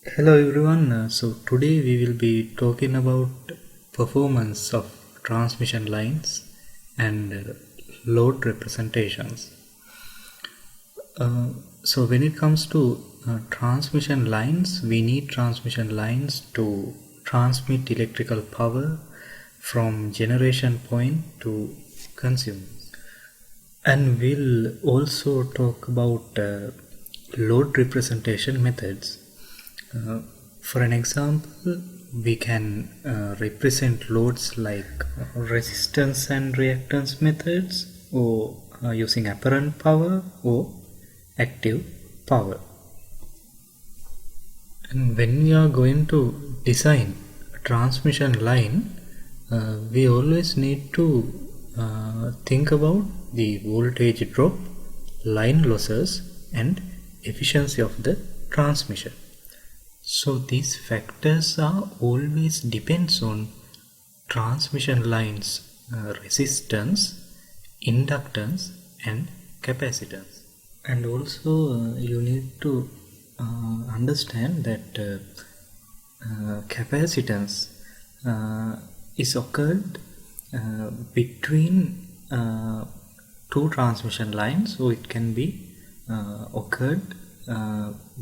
Hello everyone. So today we will be talking about performance of transmission lines and load representations. So when it comes to transmission lines, we need transmission lines to transmit electrical power from generation point to consumers. And we'll also talk about load representation methods. For an example, we can represent loads like resistance and reactance methods, or using apparent power or active power. And when we are going to design a transmission line, we always need to think about the voltage drop, line losses, and efficiency of the transmission. So these factors are always depends on transmission lines resistance, inductance and capacitance. And also you need to understand that capacitance is occurred between two transmission lines, so it can be occurred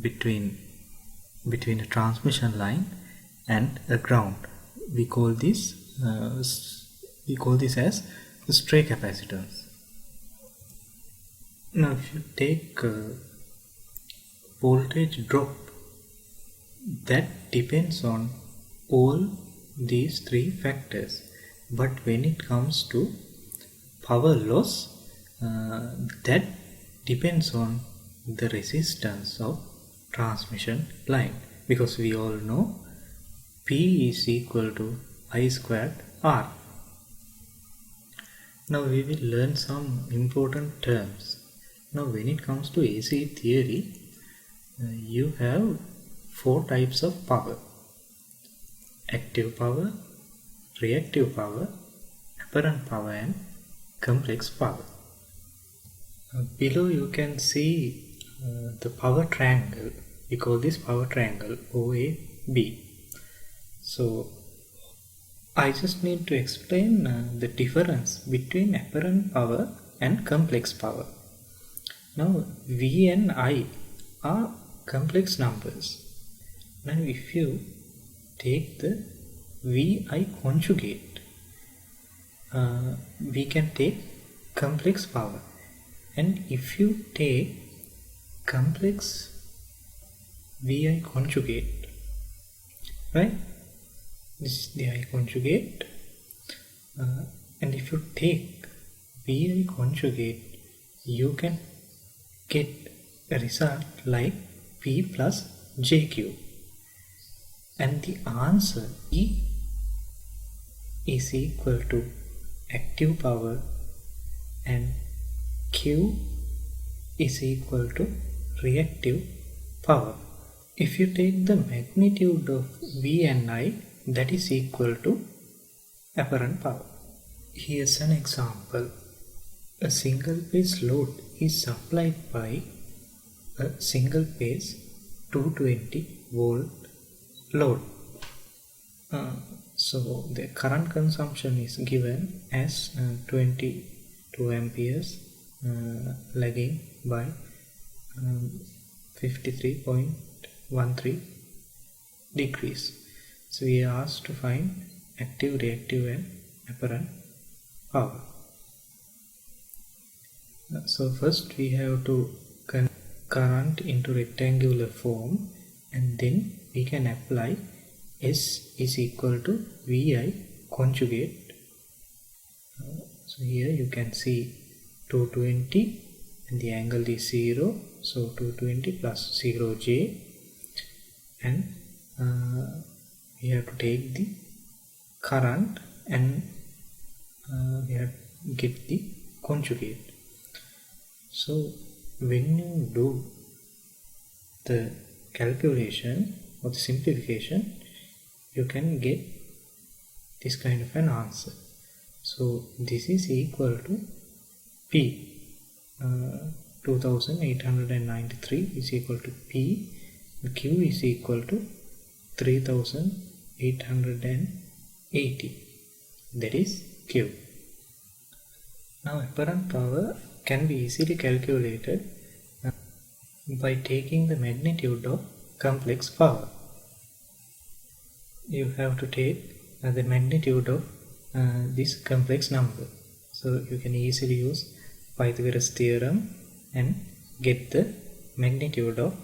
between a transmission line and a ground. We call this as stray capacitance. Now if you take voltage drop, that depends on all these three factors, but when it comes to power loss, that depends on the resistance of transmission line, because we all know P is equal to I squared R. Now we will learn some important terms. Now when it comes to AC theory, you have four types of power: active power, reactive power, apparent power and complex power. Below you can see the power triangle. We call this power triangle OAB. So I just need to explain the difference between apparent power and complex power. Now V and I are complex numbers. Now if you take the VI conjugate, we can take complex power, and if you take complex VI conjugate, right, this is the I conjugate, and if you take VI conjugate, you can get a result like P plus JQ, and the answer E is equal to active power and Q is equal to reactive power. If you take the magnitude of V and I, that is equal to apparent power. Here's an example. A single phase load is supplied by a single phase 220 volt load. So the current consumption is given as 22 amperes, lagging by 53.13 degrees. So we are asked to find active, reactive and apparent power. So first we have to convert current into rectangular form, and then we can apply S is equal to VI conjugate. So here you can see 220 and the angle is 0, so 220 plus 0J, and we have to take the current and we have to get the conjugate. So when you do the calculation or the simplification, you can get this kind of an answer. So this is equal to P, 2893 is equal to P Q is equal to 3880. That is Q. Now apparent power can be easily calculated by taking the magnitude of complex power. You have to take the magnitude of this complex number. So you can easily use Pythagoras theorem and get the magnitude of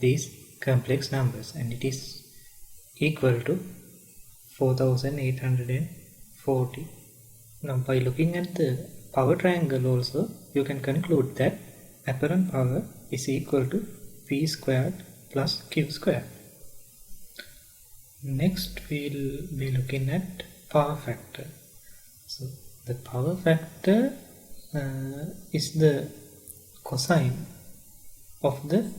these complex numbers, and it is equal to 4840. Now by looking at the power triangle also, you can conclude that apparent power is equal to P squared plus Q squared. Next we'll be looking at power factor. So the power factor is the cosine of the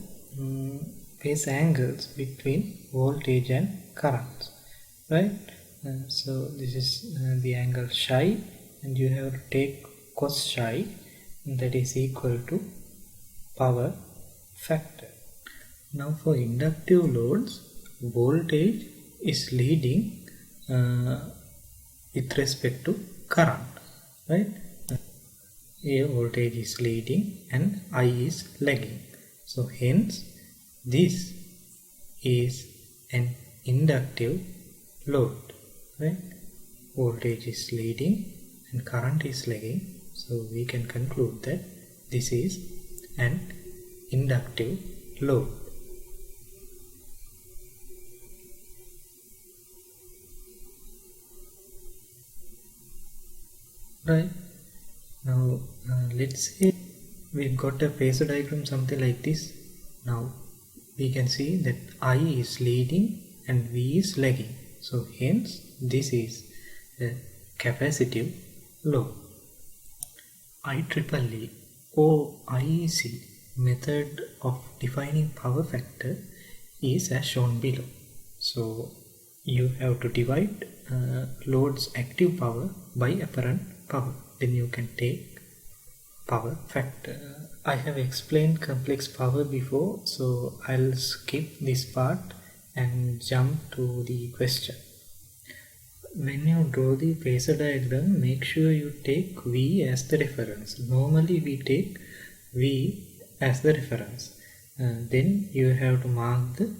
phase angles between voltage and currents, right? So this is the angle psi, and you have to take cos psi, that is equal to power factor. Now for inductive loads, voltage is leading with respect to current, right? A voltage is leading and I is lagging. So hence this is an inductive load, right? Voltage is leading and current is lagging. So we can conclude that this is an inductive load. Right. Now let's say we've got a phasor diagram something like this. Now we can see that I is leading and V is lagging. So hence this is a capacitive load. IEEE or IEC method of defining power factor is as shown below. So you have to divide load's active power by apparent power, then you can take power factor. I have explained complex power before, so I'll skip this part and jump to the question. When you draw the phasor diagram, make sure you take V as the reference. Normally we take V as the reference. Then you have to mark the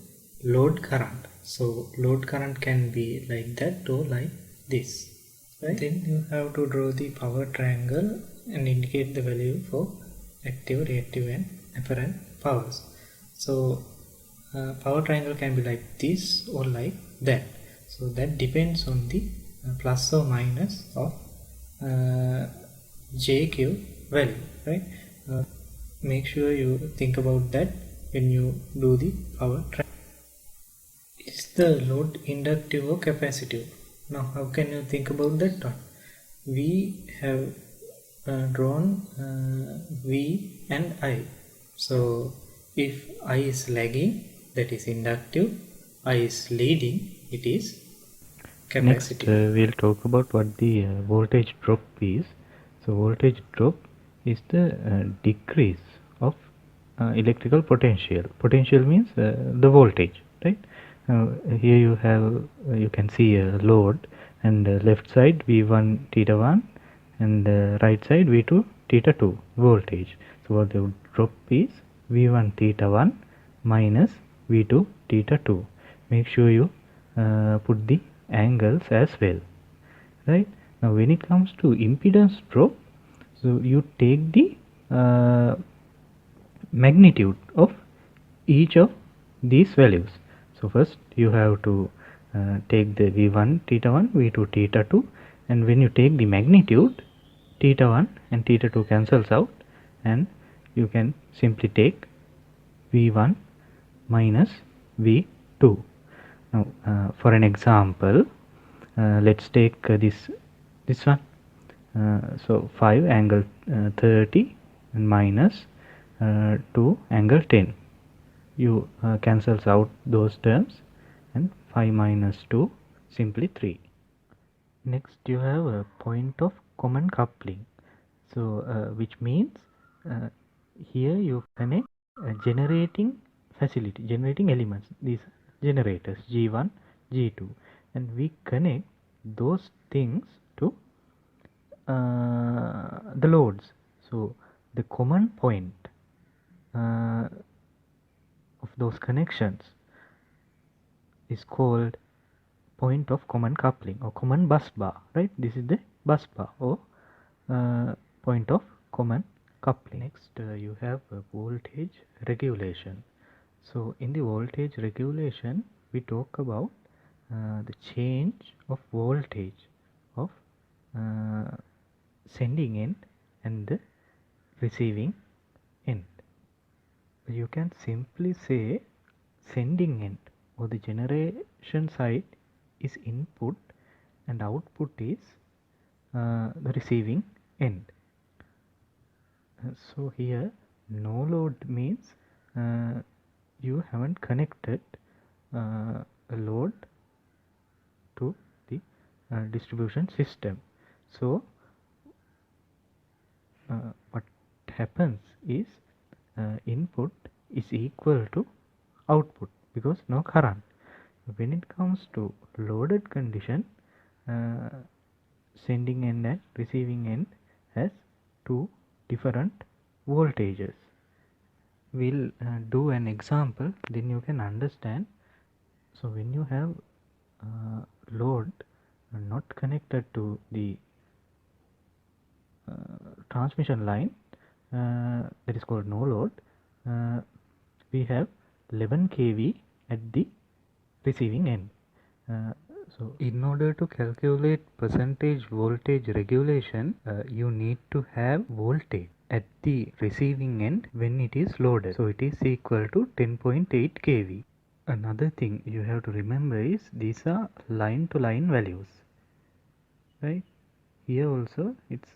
load current. So load current can be like that or like this. Right? Then you have to draw the power triangle and indicate the value for active, reactive and apparent powers. So power triangle can be like this or like that. So that depends on the plus or minus of JQ value, right? Make sure you think about that when you do the power triangle. Is the load inductive or capacitive? Now how can you think about that one? We have drawn V and I. So if I is lagging, that is inductive. I is leading, it is capacitive. Next we'll talk about what the voltage drop is. So voltage drop is the decrease of electrical potential. Potential means the voltage, right? Here you can see a load, and left side V1 theta 1 and right side V2 theta 2 voltage. So what the drop is V1 theta 1 minus V2 theta 2. Make sure you put the angles as well, right? Now when it comes to impedance drop, so you take the magnitude of each of these values. So first you have to take the V1 theta 1, V2 theta 2, and when you take the magnitude, theta 1 and theta 2 cancels out, and you can simply take V1 minus V2. Now for an example, let's take this one. So 5 angle 30 and minus 2 angle 10. You cancels out those terms, and 5 minus 2 simply 3. Next you have a point of common coupling. So which means here you connect a generating facility generating elements, these generators G1, G2, and we connect those things to the loads. So the common point of those connections is called point of common coupling or common bus bar, right? This is the bus bar or point of common coupling. Next, you have voltage regulation. So in the voltage regulation, we talk about the change of voltage of sending end and the receiving end. You can simply say sending end or the generation side is input and output is the receiving end. So here no load means you haven't connected a load to the distribution system. So what happens is input is equal to output because no current. When it comes to loaded condition, sending end and receiving end has two different voltages. We'll do an example, then you can understand. So when you have load not connected to the transmission line, that is called no load, we have 11 kV at the receiving end. So in order to calculate percentage voltage regulation, you need to have voltage at the receiving end when it is loaded. So it is equal to 10.8 kV. Another thing you have to remember is these are line to line values, right? Here also it's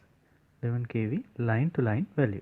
11 kV line to line value.